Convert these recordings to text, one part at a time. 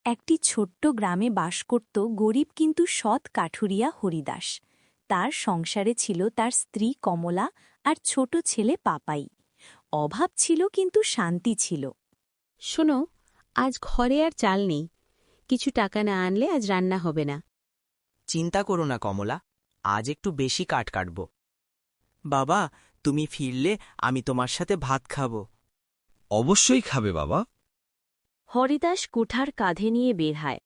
একটি ছোট্ট গ্রামে বাস করত গরিব কিন্তু সৎ কাঠুরিয়া হরিদাস। তার সংসারে ছিল তার স্ত্রী কমলা আর ছোট ছেলে পাপাই। অভাব ছিল কিন্তু শান্তি ছিল। শোনো, আজ ঘরে আর চাল নেই। কিছু টাকা না আনলে আজ রান্না হবে না। চিন্তা করো না কমলা, আজ একটু বেশি কাঠ কাটব। বাবা, তুমি ফিরলে আমি তোমার সাথে ভাত খাব। অবশ্যই খাবে বাবা। হরিদাস কুঠার কাঁধে নিয়ে বের হয়।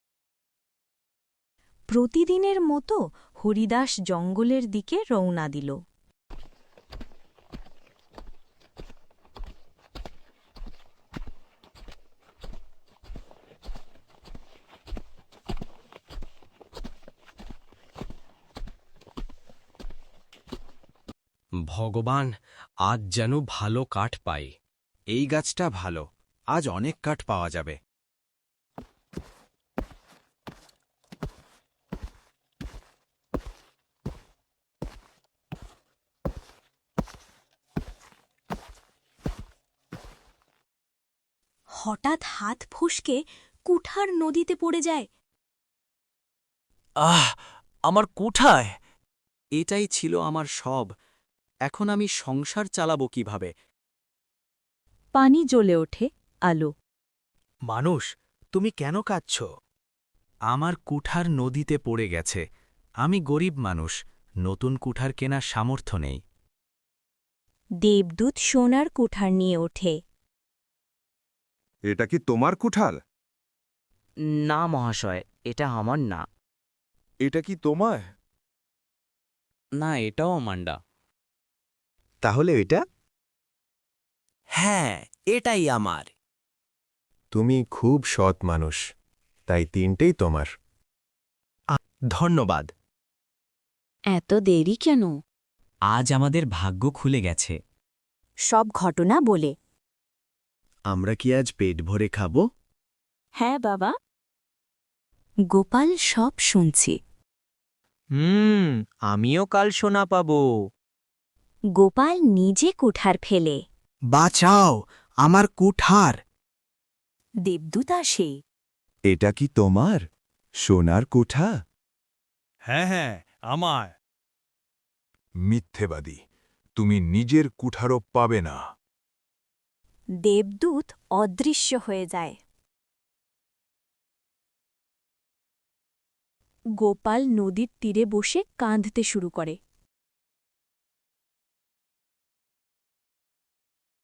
প্রতিদিনের মতো হরিদাস জঙ্গলের দিকে রওনা দিল। ভগবান, আজ যেন ভালো কাঠ পাই। এই গাছটা ভালো, আজ অনেক কাঠ পাওয়া যাবে। হঠাৎ হাত ফসকে কুঠার নদীতে পড়ে যায়। আহ, আমার কোঠায়! এটাই ছিল আমার সব। এখন আমি সংসার চালাবো কিভাবে? পানি জ্বলে ওঠে, আলো। মানুষ, তুমি কেন কাঁদছ? আমার কুঠার নদীতে পড়ে গেছে। আমি গরিব মানুষ, নতুন কুঠার কেনার সামর্থ্য নেই। দেবদূত সোনার কুঠার নিয়ে ওঠে। এটা কি তোমার কুঠার? না মহাশয়, এটা আমার না। এটা কি তোমার? না, এটাও আমার না। তাহলে এটা? হ্যাঁ, এটাই আমার। তুমি খুব সৎ মানুষ, তাই তিনটেই তোমার। ধন্যবাদ। এত দেরি কেন? আজ আমাদের ভাগ্য খুলে গেছে। সব ঘটনা বলে। আমরা কি আজ পেট ভরে খাব? হ্যাঁ বাবা। গোপাল সব শুনছে। আমিও কাল সোনা পাব। গোপাল নিজে কুঠার ফেলে। বাঁচাও, আমার কুঠার! দেবদূত আসে। এটা কি তোমার সোনার কুঠা? হ্যাঁ হ্যাঁ, আমার। মিথ্যেবাদী, তুমি নিজের কুঠারও পাবে না। দেবদূত অদৃশ্য হয়ে যায়। গোপাল নদীর তীরে বসে কাঁদতে শুরু করে।